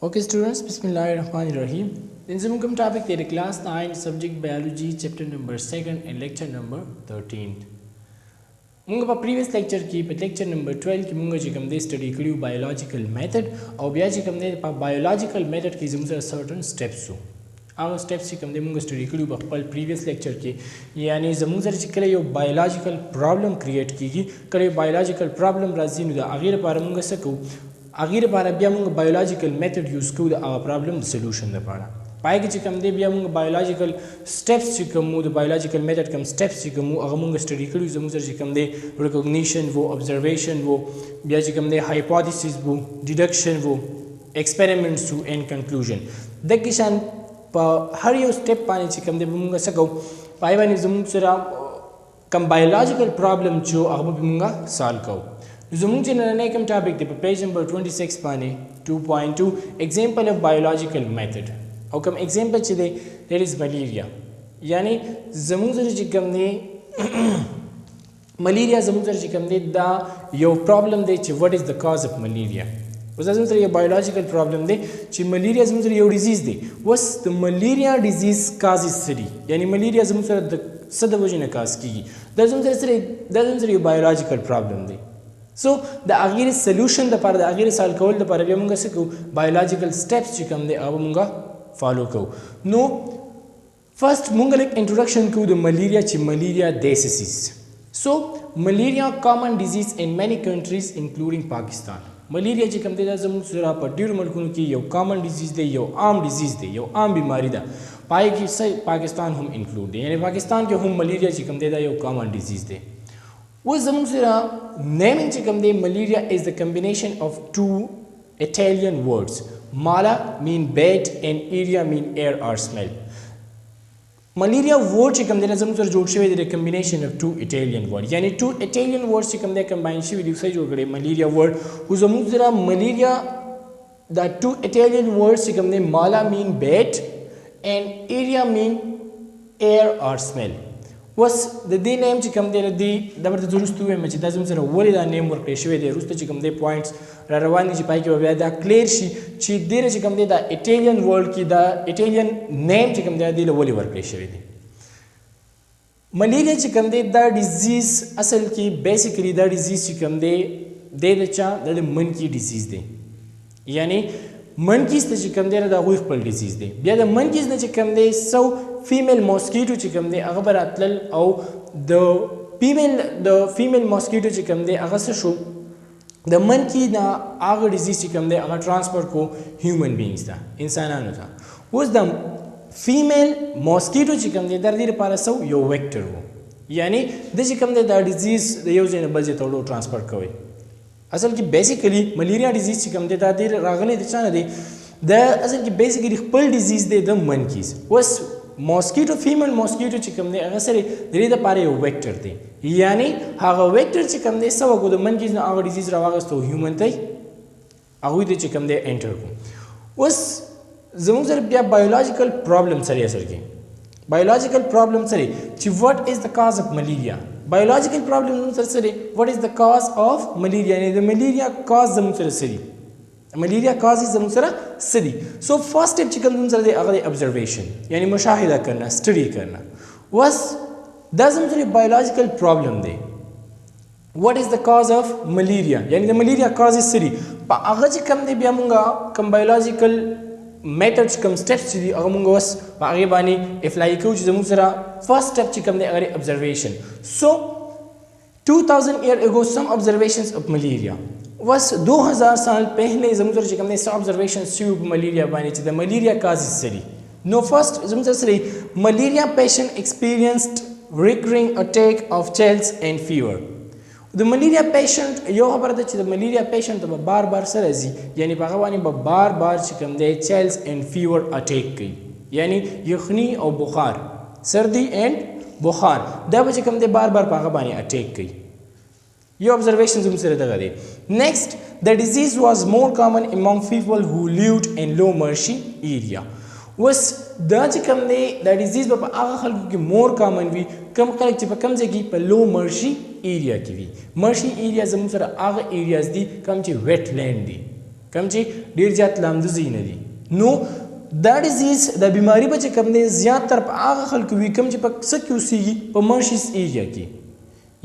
Okay students, Bismillahirrahmanirrahim. In Zumukam topic there class 9 subject biology chapter number 2 and lecture number 13. Munga pa previous lecture ki pa lecture number 12 ki munga jikam de study kariu biological method aw bya jikam de pa biological method ki zumsa certain steps so. Our steps jikam de munga study kariu pa previous lecture ki yani zamuzar jikale yo biological problem create kigi kare biological problem razi nu da agir para munga sako agir para bia munga biological method use ko da our problem solution da para पाएगी चिकम दे बिया मुंग biological steps चिकम मु the biological method कम स्टेप्स चिकम मु अगर मुंग स्टडी करू जमुजर चिकम दे रिकॉग्निशन वो ऑब्जर्वेशन वो बिया चिकम दे हाइपोथेसिस वो डिडक्शन वो एक्सपेरिमेंट्स टू एंड कंक्लूजन द किसान हर यो स्टेप पानी चिकम दे मुंग सको पाइबानी जमुजरा कम बायोलॉजिकल प्रॉब्लम जो अगर मुंग सॉल्व को Zumung general come topic the page number 26 pani 2.2 example of biological method. How come example chide there is malaria. Yani zamung zar jikam ne malaria zamung zar jikam ne da your problem de what is the cause of malaria. Was zamung zar your biological problem de chi malaria zamung zar your disease de was the malaria disease causes city. Yani malaria zamung zar the sadavajina cause ki. That zamung zar your biological problem de. So the agir solution the par the agir solve kol the par bia munga seko biological steps chikam de aba munga follow ko no first munga like introduction to the malaria chi malaria disease. So malaria common disease in many countries including Pakistan. Malaria chikam de da zamung sura par dur mulkun ki yo common disease de yo aam disease de yo aam bimari da पाए कि सही पाकिस्तान हम इंक्लूड यानी पाकिस्तान के हम मलेरिया चिकम दे दा यो common disease दे वो जमुसरा naming चिकम दे malaria is the combination of two Italian words mala mean bad and area mean air or smell. Malaria word चिकम दे जमुसरा जोड़ शवे दे combination of two Italian words यानी two Italian words चिकम दे combine शवे दूसरे जोड़ करे malaria word वो जमुसरा malaria the two Italian words चिकम दे mala mean bad and area mean air or smell. Was the day name chikam de the dabar the jurustu e machi dazum sera wali da name work shwe de rusta chikam de points rarawani ji pai ke ba da clear shi chi dire chikam de da Italian word ki da Italian name chikam de da wali work shwe de malaria chikam de da disease asal ki basically da disease chikam de cha da monkey disease de yani monkeys the chikam de da wheel disease de bia da monkeys ne chikam de so female mosquito chikam de agabar atlal au the female mosquito chikam de agasha sho the monkey na aga disease chikam de aga transfer ko human beings da insananu tha was the female mosquito chikam de dardir para so yo vector wo yani the chikam de the disease the yo jene baje tolo transfer kawai asal ki basically malaria disease chikam de dardir ragale de chana de the asal ki basically pearl disease de the monkeys was mosquito female mosquito chikam de agasare dere da pare yo vector de yani haga vector chikam de sawa ko the monkeys na aga disease rawagas to human tai agu de chikam de enter ko was zamung zar bia biological problem sari asar ke biological problem sari chi what is the cause of malaria biological problem sari what is the cause of malaria yani the malaria cause zamung zar sari malaria causes zamsara city. So first step chicken zamsara दे अगर observation यानी मुशाहिदा करना study करना was does zamsara biological problem they what is the cause of malaria यानी the malaria causes city पा अगर चिकन दे बिया मुंगा कम biological methods कम steps चिदी अगर मुंगा was पा आगे बानी apply क्यों चिज़ zamsara first step चिकन दे अगर observation. So 2000 years ago some observations of malaria was 2000 साल पहले जमुजर चिकम ने सब ऑब्जर्वेशन शुरू मलेरिया बानी च द मलेरिया causes सरी नो फर्स्ट जमुजर सरी malaria patient experienced recurring attack of chills and fever द मलेरिया पेशेंट यो खबर द च द मलेरिया पेशेंट ब बार बार सरजी यानी भगवानी ब बार बार चिकम दे chills and fever अटैक की यानी यखनी और बुखार सर्दी एंड बुखार द ब चिकम दे बार बार भगवानी अटैक की Your observations next, the disease was more common among people who lived in low marshy area. Was the disease more common we come collect low marshy area. Marshy areas are areas wetland. کم چې ډیر زیات لامدوزي نه دي نو دا ډیزیز د بیماری به چې کوم دی زیات تر په هغه خلکو وي کوم چې په څه کې اوسېږي په مرشیز ایریا کې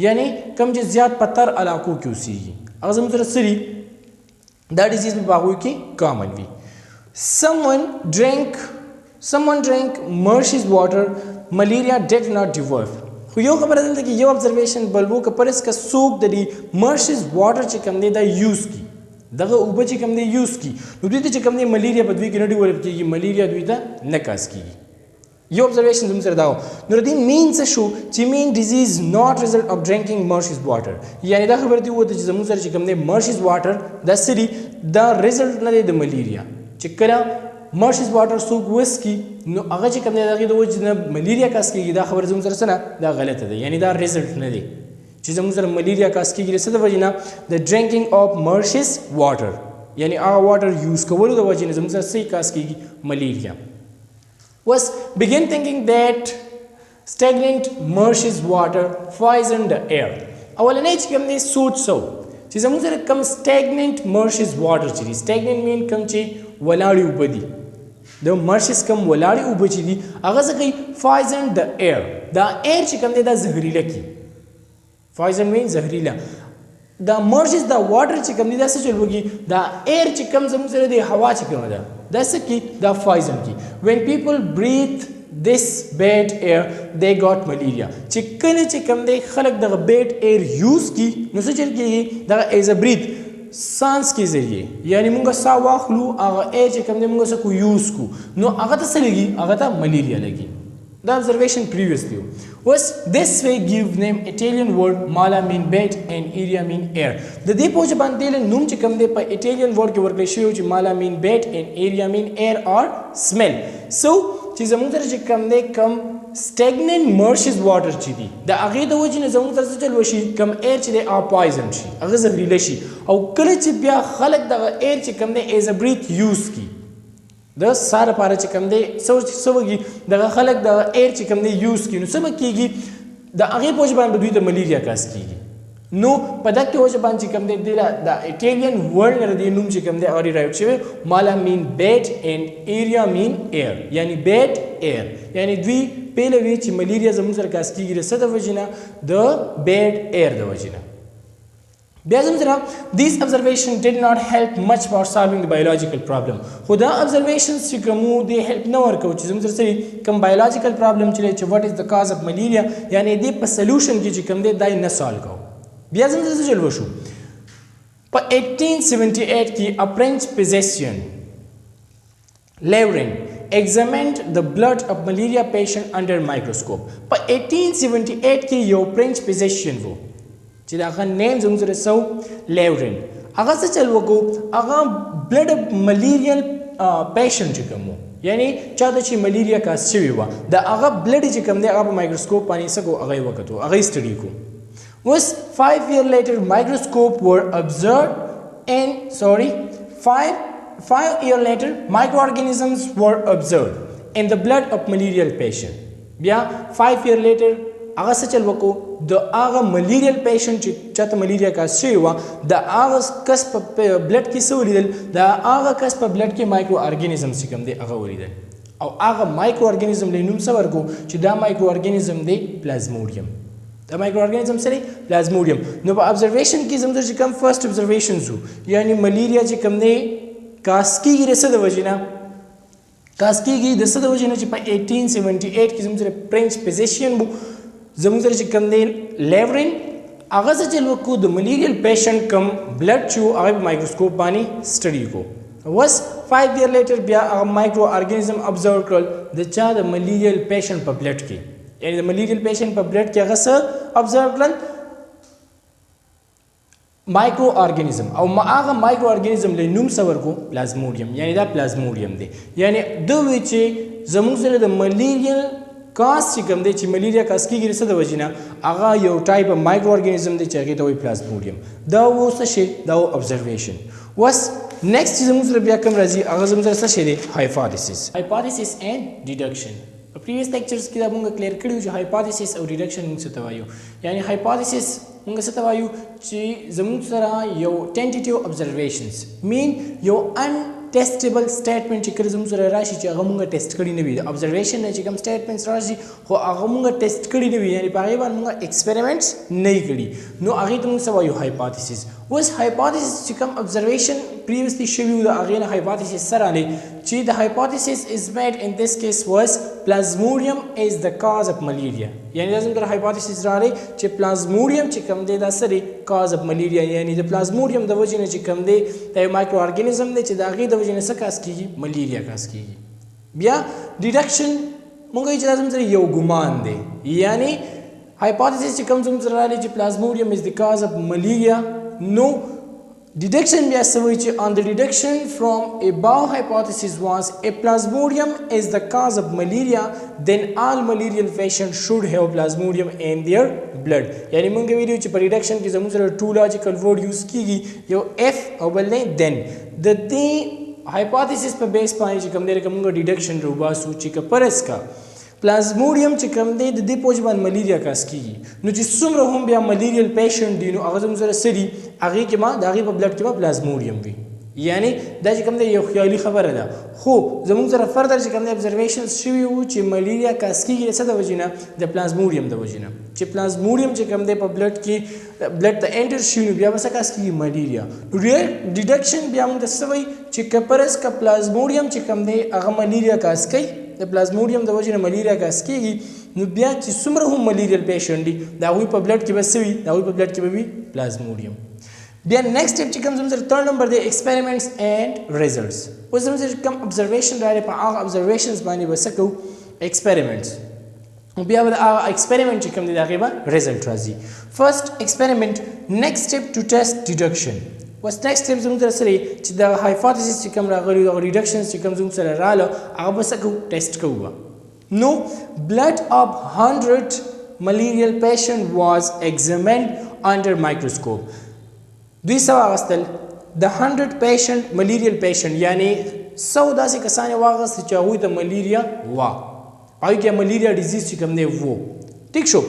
یعنی کوم چې زیات په تر علاقو کې اوسېږي هغه زموږ سره سري دا ډیزیز به په هغوی کې کامن وي someone drank Mercy's water malaria did not develop خو یو خبره دلته کې یو observation بلبو که پرس که څوک د دې Mercy's water چې کوم دی دا یوز کی دغه اوبه چې کوم دی یوز کی نو دوی ته چې کوم دی ملیریا په دوی کې نه ډیولپ کېږي ملیریا دوی ته نه کاز کېږي یو observation زموږ سره دا و نو د دې مین څه شو چې مین ډیزیز ناٹ ریزلټ اف ډرینکینګ Mercy's water یعنی دا خبره دی وته چې زموږ سره چې کوم دی Mercy's water دا سری دا ریزلټ نه دی د ملیریا چې کله Mercy's water څوک وسکي نو هغه چې کوم دی دغه د وجې نه ملیریا کاز کېږي دا خبره زموږ سره څه دا غلطه ده یعنی دا ریزلټ نه دی چې زموږ سره ملیریا کاز کېږي څه د وجې نه د ډرینکینګ اف Mercy's water یعنی هغه واټر یوز کولو د وجې نه زموږ سره څه کاز کېږي ملیریا was begin thinking that stagnant Mercy's water poisoned the air اولنې چې کوم دی سوچ سو چې زموږ سره کوم stagnant Mercy's water چې دی stagnant mean کوم چې ولاړې اوبه دي د Mercy's کوم ولاړې اوبه چې دي هغه څه کوي poisoned the air دا air چې کوم دی دا زهریله کی poison mean زهریله دا Mercy's دا water چې کوم دی دا څه چل وږي دا air چې کوم زموږ سره دی هوا چې کوم ده دا څه کی دا poison کی when people breathe this bad air they got malaria چې کله چې کوم دی خلک دغه bad air use کی نو څه چل کېږي دا as a breathe سانس کې ذریعے یعنی مونږه سا واخلو هغه ایر چې کوم دی مونږه څه کو یوز کو نو هغه ته څه لګي هغه ته ملیریا لګي دا observation previously was this way give name Italian word mala mean bed and area mean air د دې په وجه باندې نوم چې کوم دی په Italian word کې ورکړی شوی چې mala mean bed and area mean air or smell so چې زموږ سره چې کوم دی کم stagnant Mercy's water چې دی د هغې د وجې نه زموږ سره څه چل وشي کم ایر چې دی هغه پوایزن شي هغه زهریله شي او کله چې بیا خلک دغه ایر چې کوم دی ایز ا بریث یوز کی د ساه لپاره چې کوم دی څه وږي دغه خلک دغه ایر چې کوم دی یوز کی نو څه به کېږي د هغې په وجه باندې دوی ته ملیریا کاز کېږي نو په دغه وجه باندې چې کوم دی د ایټالین ورډ نه د نوم چې کوم دی هغه ډیرایو شوی مالا مین بیډ اینډ ایریا مین ایر یعنی بیډ ایر یعنی دوی پهله وی چې ملیریا زموږ سره کاز کېږي د څه د وجې نه د بیډ ایر د وجې نه بیا زموږ سره these observations did not help much for solving the biological problem خو دا observations چې کوم دی هیلپ نه ورکوي چې زموږ سره کوم biological problem چې what is the cause of malaria یعنی دې په solution کې چې کوم دی دای نه سالو کوو بیا زموږ سره څه چل وشو په 1878 کې a French physician Levrin examined the blood of malaria patient under microscope په 1878 کې یو French physician وو چې دا هغه نیم زموږ سره سو Levrin هغه څه چل وکړو هغه بلډ اف ملیریل پیشنټ چې کوم یعنی چاته چې ملیریا کاز شوی و دا هغه بلډ چې کوم دی هغه په مایکروسکوپ باندې څه کو هغه وکړو هغه سټډي کو was 5 years later microscope were observed and 5 years later microorganisms were observed in the blood of malarial patient بیا 5 years later هغه څه چل وکړو د هغه ملیریل پیشنټ چې چاته ملیریا کاز شوی و د هغه کس په بلډ کې څه ولیدل د هغه کس په بلډ کې مایکرو ارګانیزم چې کوم دی هغه ولیدل او هغه مایکرو ارګانیزم له نوم څه ورکو چې دا مایکرو ارګانیزم دی پلازموډیم دا مایکرو ارګانیزم سره پلازموډیم نو په ابزرویشن کې زموږ چې کوم فرست ابزرویشنز وو یعنی ملیریا چې کوم دی کاز کېږي د څه د وجې نه کاز کېږي د څه د وجې نه چې په 1878 کې زموږ سره فرینچ فزیشین وو زموږ سره چې کوم دی Levrin هغه څه چل وکړو د ملیریل پیشنټ کم بلډ چې و هغه په مایکروسکوپ باندې سټډي کو was 5 years later بیا هغه مایکرو ارګانیزم ابزرو کړل د چا د ملیریل پیشنټ په بلډ کې یعنی د ملیریل پیشنټ په بلډ کې هغه څه ابزرو کړل مایکرو ارګانیزم او هغه مایکرو ارګانیزم له نوم څه ورکو پلازموډیم یعنی دا پلازموډیم دی یعنی دوی وی چې زموږ سره د ملیریل کاز چې کوم دی چې ملیریا کاز کېږي څه د وجې نه هغه یو ټایپ اف مایکرو ارګانیزم دی چې هغې ته وایي پلازموډیم دا و څه شی دا و ابزرویشن وس نیکسټ چې زموږ سره بیا کوم راځي هغه زموږ سره څه شی دی هایپوتھیسس اینڈ ډیډکشن په پریویس لیکچرز کې دا مونږ کلیر کړیو چې هایپوتھیسس او ډیډکشن مونږ څه ته وایو یعنی هایپوتھیسس مونږ څه ته وایو چې زموږ سره یو ټینټیټیو ابزرویشنز مین یو ټیسټیبل سټیټمنټ چې کله زموږ سره راشي چې هغه مونږ ټیسټ کړی نه وي د ابزرویشن نه چې کوم سټیټمنټس راشي خو هغه مونږ ټیسټ کړی نه وي یعنی په هغې باندې مونږ ایکسپریمنټس نه یې کړي نو هغې ته مونږ څه وایو هایپوتھیسس اوس هایپوتھیسس چې کوم ابزرویشن پریویسلی شوي وو د هغې نه هایپوتھیسس څه راغلی چې د هایپوتھیسس از میډ ان دس کیس واز پلازموډیم از د کاز اف ملیریا یعنی دا زموږ هایپوتھیسس راغلی چې پلازموډیم چې کوم دی دا څه دی کاز اف ملیریا یعنی د پلازموډیم د وجې نه چې کوم دی دا یو مایکرو ارګانیزم دی چې د هغې د وجې نه څه کاز کېږي ملیریا کاز کېږي بیا ډیډکشن مونږ وایو چې دا زموږ سره یو ګمان دی یعنی هایپوتھیسس چې کوم زموږ سره راغلی چې پلازموډیم از د کاز اف ملیریا نو deduction بیا څه وایي چې on the deduction from above hypothesis was a plasmodium is the cause of malaria then all malarial patients should have plasmodium in their blood یعنی مونږ ویلو چې په reduction کې زموږ سره two logical word use کیږي یو if او بل نه then د دې hypothesis په بیس باندې چې کوم دی لکه مونږ deduction روباسو چې که پرس کا پلازموډیم چې کوم دی د دې پوجا باندې ملیریا کاس کیږي نو چې څومره هم بیا ملیریل پیشنټ دی نو هغه زموږ سره سړي هغې کې ما د هغې په بلډ کې به پلازموډیم وي یعنی دا چې کوم دی یو خیالي خبره ده خو زموږ سره فردر چې کوم دی ابزرویشنز شوي وو چې ملیریا کاس کیږي د څه د وجې نه د پلازموډیم د وجې نه چې پلازموډیم چې کوم دی په بلډ کې بلډ ته انټر شي نو بیا به څه کاس کیږي ملیریا ډیډکشن بیا موږ ته څه وایي چې که پرس که پلازموډیم چې کوم دی هغه ملیریا کاس کوي د پلازموډیم د وجې نه ملیریا کاس کېږي نو بیا چې څومره هم ملیریل پیشنټ دي د هغوی په بلډ کې به څه وي د هغوی په بلډ کې به وي پلازموډیم بیا نیکسټ سټیپ چې کوم زموږ سره تھرډ نمبر دی ایکسپریمنټس اینډ ریزلټس اوس زموږ سره کوم ابزرویشن راغلی په هغه ابزرویشنز باندې به څه کوو ایکسپریمنټس بیا به د هغه ایکسپریمنټ چې کوم دی د هغې به ریزلټ راځي فرسټ ایکسپریمنټ نیکسټ سټیپ ټو ټیسټ ډیډکشن اوس نیکسټ سټیپ زموږ سره سره چې د هایپوتھیسس چې کوم راغلی دغه ریډکشنز چې کوم زموږ سره راغله هغه به څه کوو ټیسټ کوو نو blood of 100 malarial patient was examined under microscope دوی څه واغستل د 100 patient malarial patient یعنی 100 داسې کسان یې واغست چې هغوی ته ملیریا وه هغوی کې ملیریا ډیزیز چې کوم دی و ټیک شو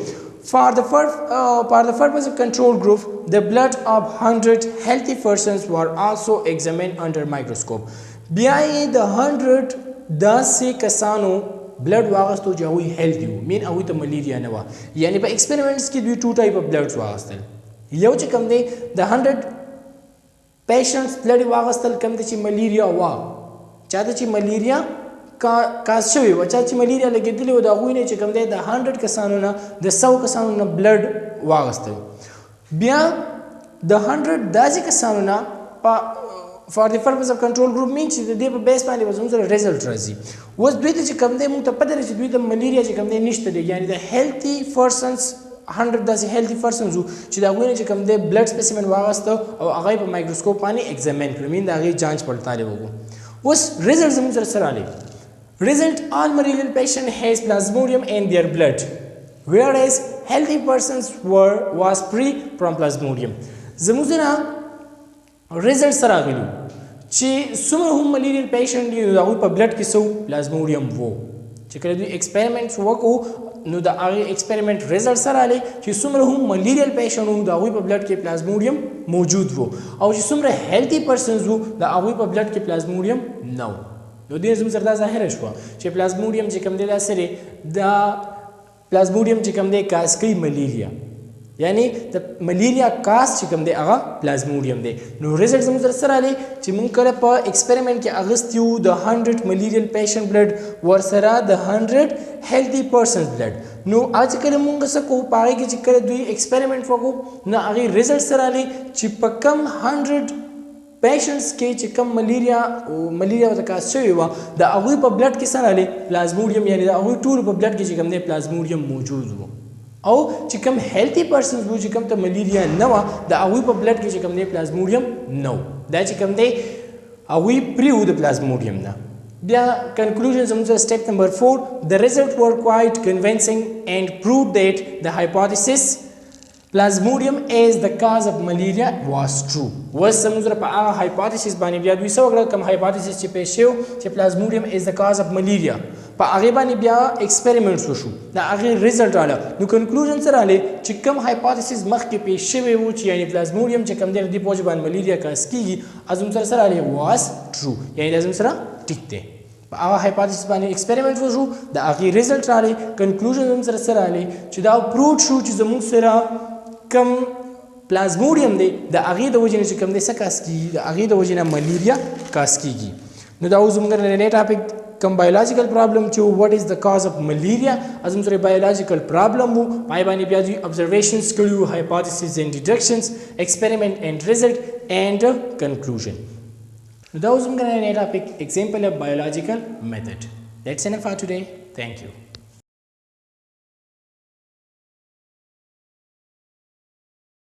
For the purpose of control group, the blood of 100 healthy persons were also examined under microscope. بیا یې د 100 داسې کسانو بلډ واغستو چې هغوی هیلتي وو مین هغوی ته ملیریا نه وه یعنې په ایکسپریمنټس کې دوی ټو ټایپ اف بلډس واغستل یو چې کوم دی د 100 پیشنټس بلډ یې واغستل کوم دی چې ملیریا وه چا ته چې ملیریا کاز شوی و چا چې ملیریا لګېدلې وه د هغوی نه چې کوم دی د 100 کسانو نه د 100 کسانو نه بلډ واغستل بیا د 100 داسې کسانو نه for the purpose of control group means چې د دې په بیس باندې به زموږ سره ریزلټ راځي اوس دوی ته چې کوم دی موږ ته پته ده چې دوی ته ملیریا چې کوم دی نشته دی یعنې د هیلتي پرسنس 100 داسې هیلتي پرسنز وو چې د هغوی نه چې کوم دی بلډ سپیسیمن واغسته او هغه یې په مایکروسکوپ باندې ایګزامین کړو مین د هغې جانچ پړتال یې وکړو اوس ریزلټ زموږ سره څه راغلی result all malarial patient has plasmodium in their blood whereas healthy persons was free from plasmodium زموږ سره ریزلټ سره راغلي چې څومره هم ملیریل پیشنټ دي نو د هغوی په بلډ کې څه پلازموډیم و چې کله دوی ایکسپریمنټس وکړو نو د هغې ایکسپریمنټ ریزلټ سره راغلی چې څومره هم ملیریل پیشنټ وو د هغوی په بلډ کې پلازموډیم موجود و او چې څومره هیلتي پرسنز وو د هغوی په بلډ کې پلازموډیم نه و نو دې زموږ سره دا ظاهره شوه چې پلازموډیم چې کوم دی دا څه دی دا پلازموډیم چې کوم دی کاز کوي ملیریا یعنی د ملیریا کاز چې کوم دی هغه پلازموډیم دی نو ریزلټ زموږ سره څه راغلی چې موږ کله په ایکسپریمنټ کې اخیستی وو د 100 ملیریل پیشنټ بلډ ورسره د 100 هیلتي پرسنز بلډ نو چې کله موږ څه کوو په هغې کې چې کله دوی ایکسپریمنټ وکړو نو هغې ریزلټ څه راغلی چې په کم 100 پیشنټس کې چې کوم ملیریا ورته کاز شوې وه د هغوی په بلډ کې څه راغلی پلازموډیم یعنې د هغوی ټولو په بلډ کې چې کوم دی پلازموډیم موجود و او چې کوم هیلتي پرسنز وو چې کوم ته ملیریا نه وه د هغوی په بلډ کې چې کوم دی پلازموډیم نه و دا چې کوم دی هغوی پرې وو د پلازموډیم نه بیا کنکلوژن زموږ سره سټیپ نمبر 4 the result were quite convincing and proved that the hypothesis Plasmodium as the cause of malaria was true. Was سموږ په هغه hypothesis باندې بیا دوی څه وکړل کوم hypothesis چې پیش شو چې plasmodium is the cause of malaria په هغه باندې بیا experiments وشو دا هغه result رااله نو conclusion سره رااله چې کوم hypothesis مخکې پیش شوی و چې یعنی plasmodium چې کوم دی په وجه باندې malaria کاس کیږي ازم سره رااله was true یعنی ازم سره ټیک دی په هغه hypothesis باندې experiment وشو دا هغه result رااله conclusion هم سره رااله چې دا prove شو چې زموږ سره کم پلازموډیم دی د هغې د وجې نه چې کوم دی څه کاس کېږي د هغې د وجې نه ملیریا کاس کېږي نو دا اوس زموږ نننی ټاپک کوم بایولوژیکل پرابلم چې وټ از د کاز اف ملیریا زموږ سره بایولوژیکل پرابلم و پای باندې بیا دوی observations کړي وو hypothesis and deductions experiment and result and conclusion نو دا اوس زموږ نننی ټاپک example of biological method. That's enough for today. Thank you.